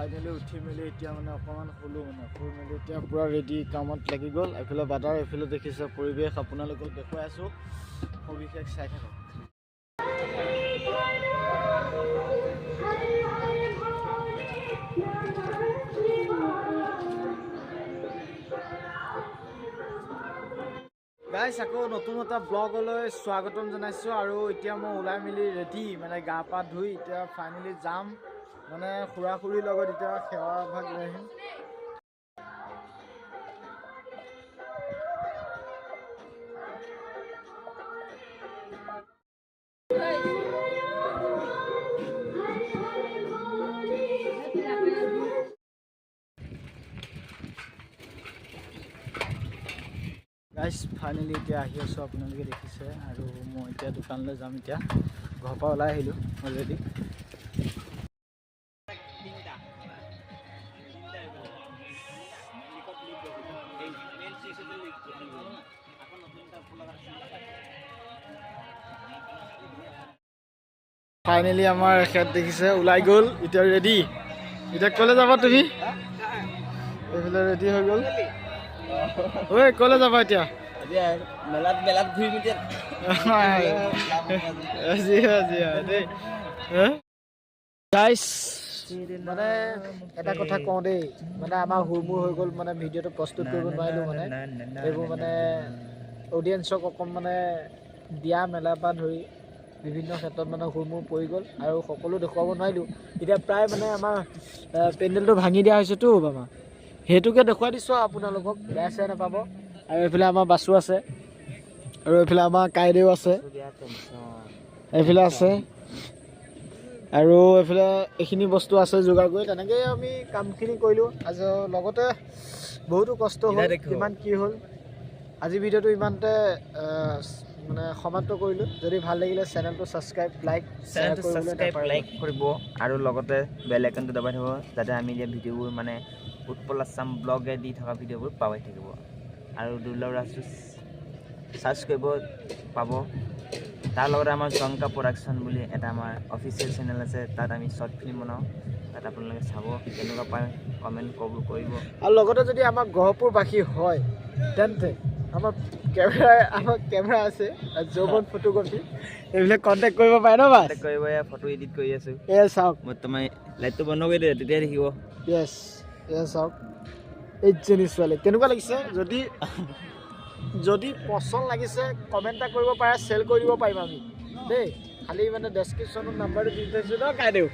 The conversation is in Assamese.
ফাইনেলি উঠি মেলি এতিয়া মানে অকণমান শুলোঁ মানে শুই মেলি এতিয়া পূৰা ৰেডি কামত লাগি গ'ল। এইফালে বাটাৰ এইফালে দেখিছে পৰিৱেশ আপোনালোকক দেখুৱাই আছোঁ, সবিশেষ চাই থাকক। গাইছ আকৌ নতুন এটা ব্লগলৈ স্বাগতম জনাইছোঁ। আৰু এতিয়া মই ওলাই মেলি ৰেডি মানে গা পা ধুই এতিয়া ফাইনেলি যাম মানে খুৰা খুৰীৰ লগত এতিয়া সেৱা ভাগ লৈ আহিম। গাইছ ফাইনেলি এতিয়া আহি আছোঁ, আপোনালোকে দেখিছে। আৰু মই এতিয়া দোকানলৈ যাম। এতিয়া ঘৰৰ পৰা ওলাই আহিলোঁ অলৰেডি। ফাইনেলি আমাৰ এখেত দেখিছে ওলাই গ'ল, এতিয়া ৰেডি। এতিয়া ক'লৈ যাবা তুমি? এইফালে ৰেডি হৈ গ'ল। ঐ ক'লৈ যাবা এতিয়া? মেলাত ঘূৰি মেলি গাইছ মানে এটা কথা কওঁ দেই, মানে আমাৰ হুৰমুৰ হৈ গ'ল, মানে ভিডিঅ'টো প্ৰস্তুত কৰিব নোৱাৰিলোঁ। মানে এইবোৰ মানে অডিয়েঞ্চক অকণ মানে বিয়া মেলাৰ পৰা ধৰি বিভিন্ন ক্ষেত্ৰত মানে হুৰমুৰ পৰি গ'ল আৰু সকলো দেখুৱাব নোৱাৰিলোঁ। এতিয়া প্ৰায় মানে আমাৰ পেণ্ডেলটো ভাঙি দিয়া হৈছেতো বাবা, সেইটোকে দেখুৱাই দিছোঁ আপোনালোকক, বেয়া চেয়া নাপাব। আৰু এইফালে আমাৰ বাছু আছে, আৰু এইফালে আমাৰ কাইদেউ আছে, এইফালে আছে, আৰু এইফালে এইখিনি বস্তু আছে যোগাৰ কৰি। তেনেকেই আমি কামখিনি কৰিলোঁ। আজি লগতে বহুতো কষ্ট হ'ল, কিমান কি হ'ল। আজি ভিডিঅ'টো ইমানতে মানে সমাপ্ত কৰিলোঁ। যদি ভাল লাগিলে চেনেলটো ছাবস্ক্ৰাইব লাইক কৰিব আৰু লগতে বেল আইকনটো দবাই থ'ব, যাতে আমি দিয়া ভিডিঅ'বোৰ মানে উৎপল আছাম ব্লগে দি থকা ভিডিঅ'বোৰ পাই থাকিব। আৰু দুৰ্লভ ৰাজটো চাৰ্চ কৰিব পাব। তাৰ লগতে আমাৰ জংকা প্ৰডাকশ্যন বুলি এটা আমাৰ অফিচিয়েল চেনেল আছে, তাত আমি শ্বৰ্ট ফিল্ম বনাওঁ। তাত আপোনালোকে চাব, কেনেকুৱা পায় কমেণ্ট কৰিব। আৰু লগতে যদি আমাৰ গহপুৰবাসী হয় তেন্তে আমাৰ কেমেৰা আছে, যৌৱন ফটোগ্ৰাফী, এইবিলাক কণ্টেক্ট কৰিব পাৰে ন? বাছ কৰিব, ফটো এডিট কৰি আছোঁ। এয়া চাওক, বৰ্তমান লাইটটো বন্ধ কৰি দিয়ে, তেতিয়া দেখিব। য়েছ, এয়া চাওক এইজনী ছোৱালী কেনেকুৱা লাগিছে। যদি পচন্দ লাগিছে কমেণ্ট এটা কৰিব পাৰে, চেল কৰি দিব পাৰিম আমি দেই। খালি মানে ডেছক্ৰিপশ্যনত নাম্বাৰটো দি থৈছোঁ ন কাইদেউ।